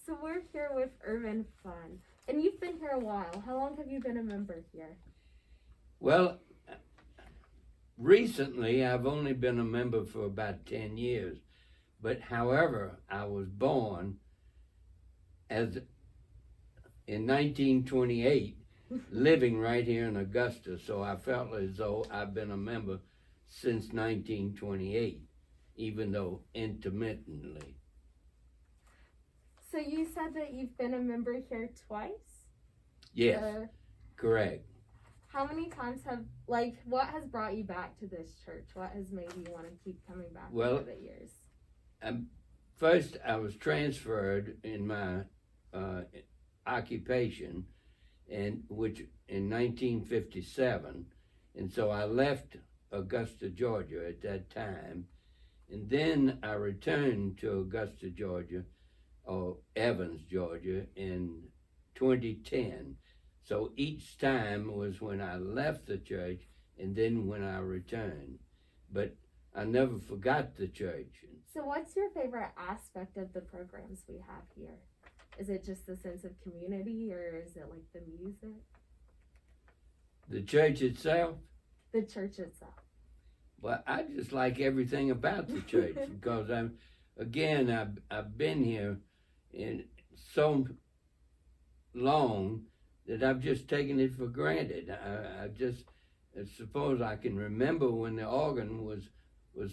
So we're here with Irvin Pund, and you've been here a while. How long have you been a member here? Well, recently I've only been a member for about 10 years, but however, I was born as in 1928, living right here in Augusta, so I felt as though I've been a member since 1928, even though intermittently. So you said that you've been a member here twice? Yes, correct. How many times what has brought you back to this church? What has made you want to keep coming back over the years? First, I was transferred in my occupation, which in 1957, and so I left Augusta, Georgia at that time, and then I returned to Augusta, Georgia, or Evans, Georgia, in 2010. So each time was when I left the church and then when I returned. But I never forgot the church. So what's your favorite aspect of the programs we have here? Is it just the sense of community, or is it like the music? The church itself? The church itself. Well, I just like everything about the church because I've been here in so long that I've just taken it for granted. I suppose I can remember when the organ was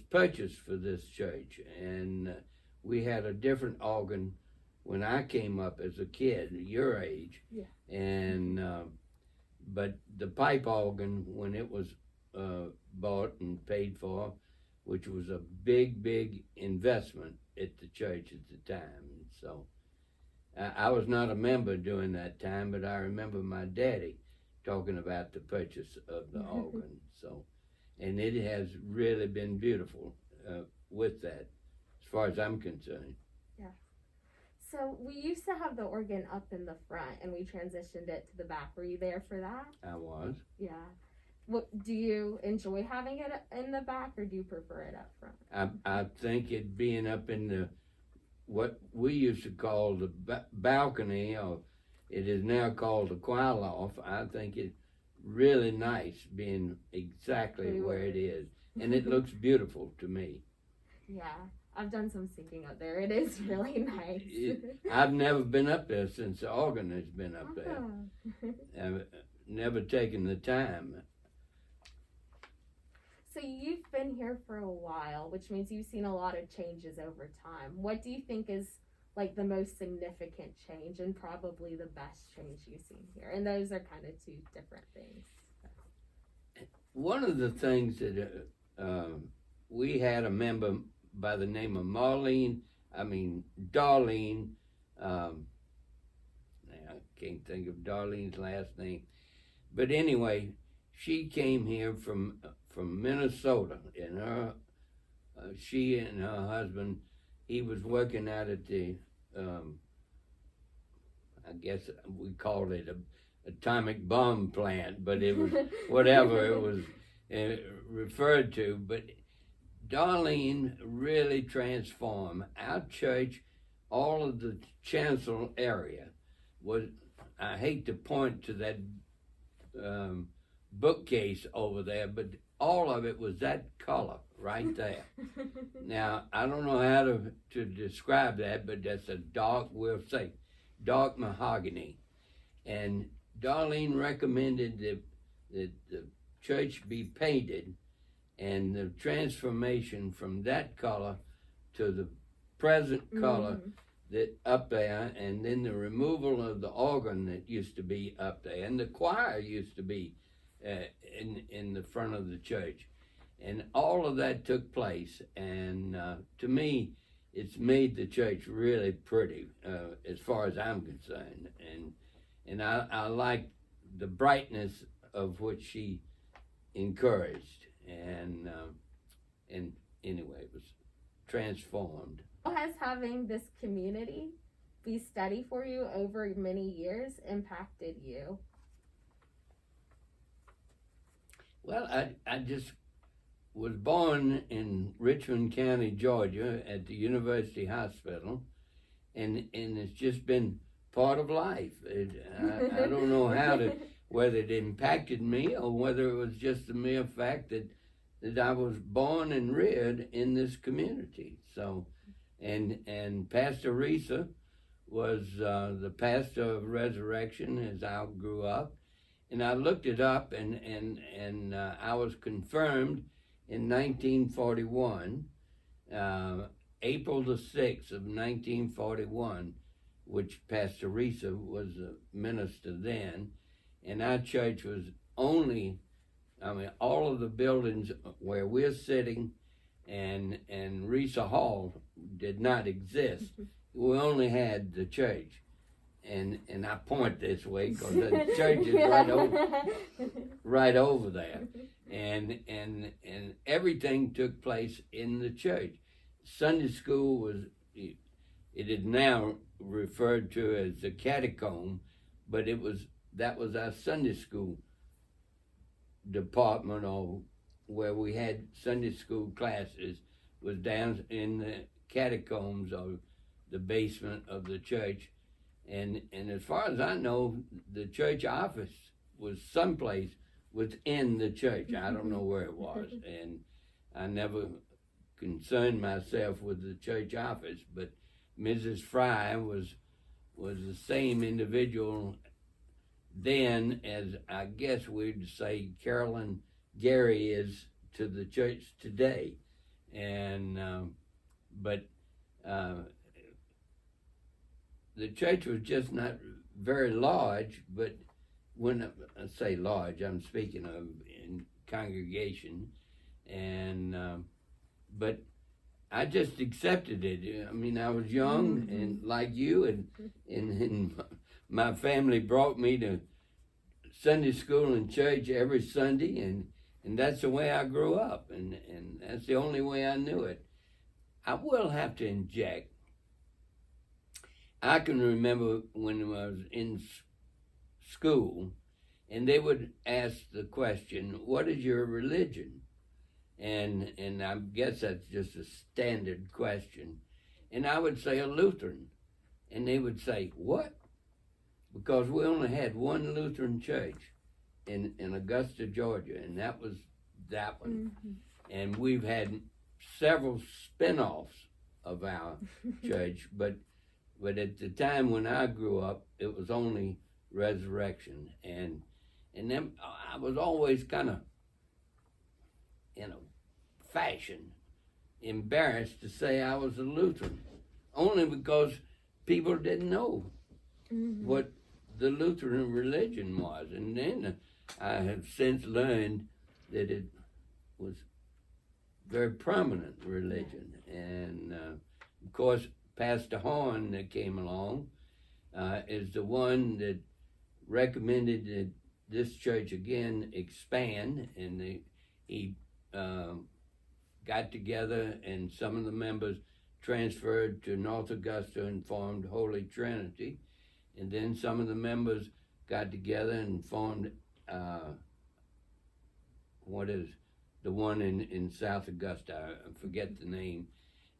purchased for this church, and we had a different organ when I came up as a kid, your age. Yeah. And but the pipe organ, when it was bought and paid for, which was a big investment at the church at the time. So I was not a member during that time, but I remember my daddy talking about the purchase of the organ. So, and it has really been beautiful with that, as far as I'm concerned. Yeah. So we used to have the organ up in the front, and we transitioned it to the back. Were you there for that? I was. Yeah. Do you enjoy having it in the back, or do you prefer it up front? I think it being up in the what we used to call the balcony, or it is now called the choir loft. I think it's really nice being exactly where it is, and it looks beautiful to me. Yeah, I've done some singing up there. It is really nice. I've never been up there since the organ has been up there. I've never taken the time. So you've been here for a while, which means you've seen a lot of changes over time. What do you think is like the most significant change and probably the best change you've seen here? And those are kind of two different things. One of the things that we had a member by the name of Darlene, I can't think of Darlene's last name, but anyway, she came here from Minnesota, and she and her husband, he was working out at the, I guess we called it a atomic bomb plant, but it was whatever it was referred to. But Darlene really transformed our church. All of the chancel area was, I hate to point to that bookcase over there, but all of it was that color right there. Now, I don't know how to describe that, but that's a dark, we'll say, dark mahogany. And Darlene recommended that the church be painted, and the transformation from that color to the present color that up there, and then the removal of the organ that used to be up there, and the choir used to be in the front of the church, and all of that took place. And to me, it's made the church really pretty, as far as I'm concerned. And I like the brightness of which she encouraged, and anyway, it was transformed. How has having this community be steady for you over many years impacted you? Well, I just was born in Richmond County, Georgia, at the University Hospital, and it's just been part of life. I don't know whether it impacted me or whether it was just the mere fact that I was born and reared in this community. So, and Pastor Risa was the pastor of Resurrection as I grew up, and I looked it up, and I was confirmed in 1941, April the 6th of 1941, which Pastor Risa was a minister then, and our church was only, all of the buildings where we're sitting and Risa Hall did not exist. We only had the church. And I point this way because the church is right over there. And everything took place in the church. Sunday school was, it is now referred to as the catacomb, but that was our Sunday school department, or where we had Sunday school classes, was down in the catacombs or the basement of the church. And as far as I know, the church office was someplace within the church. I don't know where it was, and I never concerned myself with the church office. But Mrs. Fry was the same individual then as I guess we'd say Carolyn Gary is to the church today. And the church was just not very large, but when I say large, I'm speaking of in congregation, and but I just accepted it. I mean, I was young, and like you, and my family brought me to Sunday school and church every Sunday, and that's the way I grew up, and that's the only way I knew it. I will have to inject. I can remember when I was in school, and they would ask the question, "What is your religion?" And I guess that's just a standard question. And I would say a Lutheran. And they would say, "What?" Because we only had one Lutheran church in Augusta, Georgia, and that was that one. Mm-hmm. And we've had several spin-offs of our church, but at the time when I grew up, it was only Resurrection. And then I was always kind of, fashion, embarrassed to say I was a Lutheran, only because people didn't know what the Lutheran religion was. And then I have since learned that it was very prominent religion. And of course, Pastor Horn that came along is the one that recommended that this church again expand, and he got together, and some of the members transferred to North Augusta and formed Holy Trinity, and then some of the members got together and formed what is the one in South Augusta, I forget the name,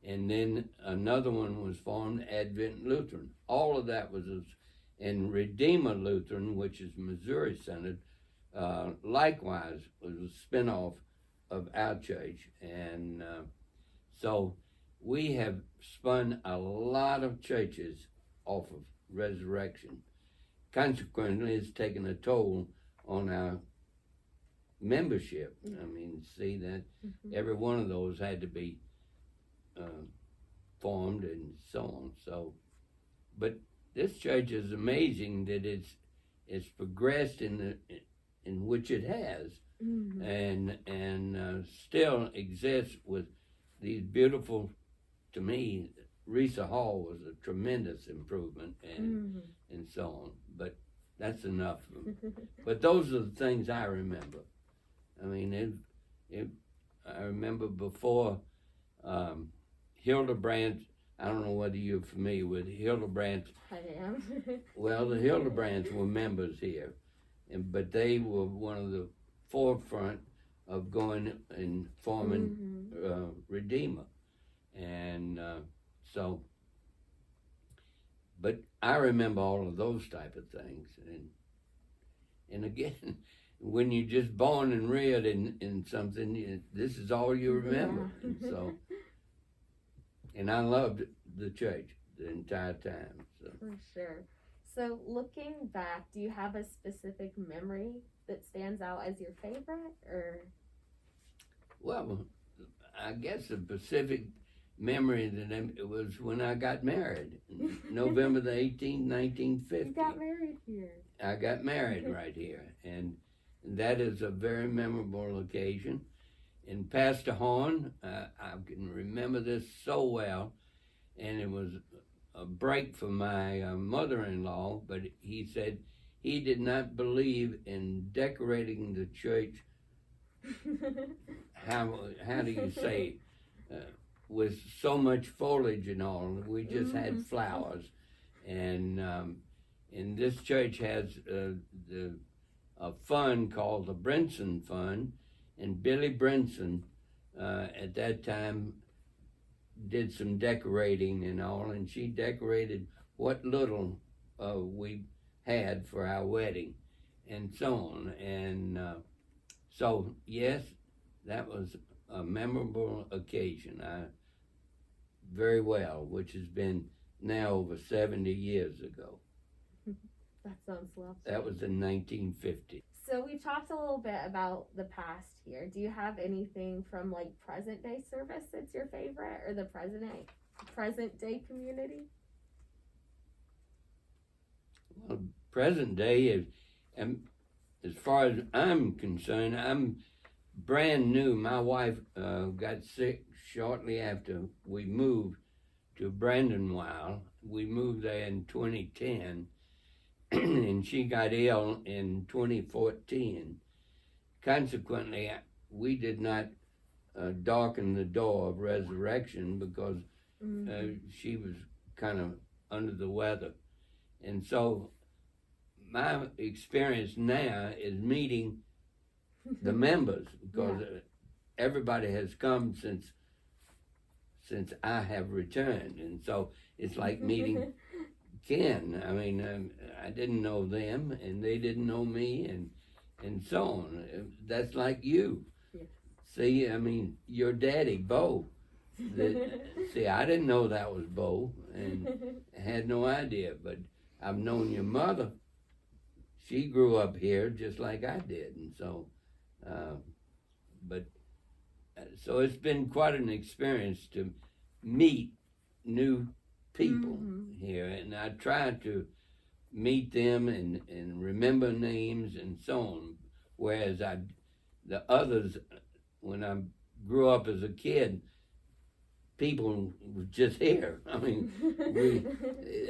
and then another one was formed, Advent Lutheran. All of that was in Redeemer Lutheran, which is Missouri-centered, likewise was a spinoff of our church. And so we have spun a lot of churches off of Resurrection. Consequently, it's taken a toll on our membership. I mean, see that every one of those had to be formed and so on. So, but this church is amazing that it's progressed in which it has, and still exists with these beautiful. To me, Risa Hall was a tremendous improvement, and so on. But that's enough. But those are the things I remember. I mean, I remember before Hildebrandt. I don't know whether you're familiar with Hildebrandt. I am. Well, the Hildebrands were members here, but they were one of the forefront of going and forming Redeemer. And so but I remember all of those type of things, and again, when you're just born and reared in something, this is all you remember. Yeah. And so, and I loved the church the entire time. So. For sure. So looking back, do you have a specific memory that stands out as your favorite, or? Well, I guess the specific memory that it was when I got married, November the 18th, 1950. You got married here. I got married right here, and that is a very memorable occasion. And Pastor Horn, I can remember this so well, and it was a break for my mother-in-law, but he said he did not believe in decorating the church, how do you say, with so much foliage and all. We just had flowers. And this church has a fund called the Brinson Fund, and Billy Brinson at that time did some decorating and all, and she decorated what little we had for our wedding and so on. And so, yes, that was a memorable occasion. Very well, which has been now over 70 years ago. That sounds lovely. That was in 1950. So we talked a little bit about the past here. Do you have anything from like present day service that's your favorite, or the present day community? Well, present day is, as far as I'm concerned, I'm brand new. My wife got sick shortly after we moved to Brandonwile. We moved there in 2010, and she got ill in 2014. Consequently, we did not darken the door of resurrection because she was kind of under the weather. And so my experience now is meeting the members, because everybody has come since I have returned, and so it's like meeting Ken. I mean, I didn't know them, and they didn't know me, and so on. That's like you. Yeah. See, I mean, your daddy, Bo. See, I didn't know that was Bo, and had no idea, but I've known your mother. She grew up here just like I did, and so, so it's been quite an experience to meet new people here, and I try to meet them and remember names and so on. Whereas the others, when I grew up as a kid, people were just here. I mean,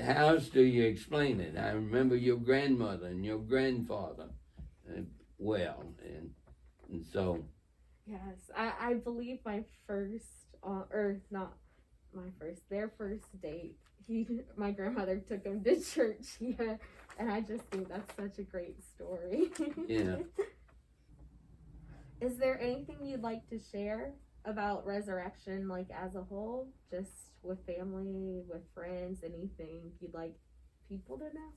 how else do you explain it? I remember your grandmother and your grandfather well, and so. Yes, I believe my first, or not my first, their first date, my grandmother took him to church here, and I just think that's such a great story. Yeah. Is there anything you'd like to share about resurrection, like as a whole, just with family, with friends, anything you'd like people to know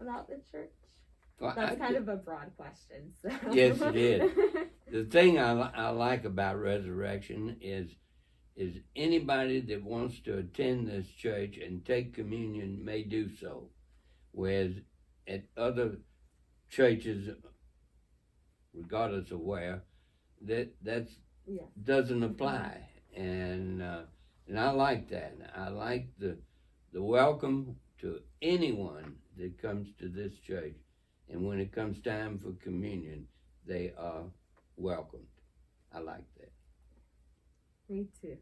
about the church? Well, that's kind of a broad question. So. Yes, it is. The thing I like about resurrection is anybody that wants to attend this church and take communion may do so, whereas at other churches, regardless of where, that doesn't apply, and I like that. I like the welcome to anyone that comes to this church, and when it comes time for communion, they are welcomed. I like that. Me too.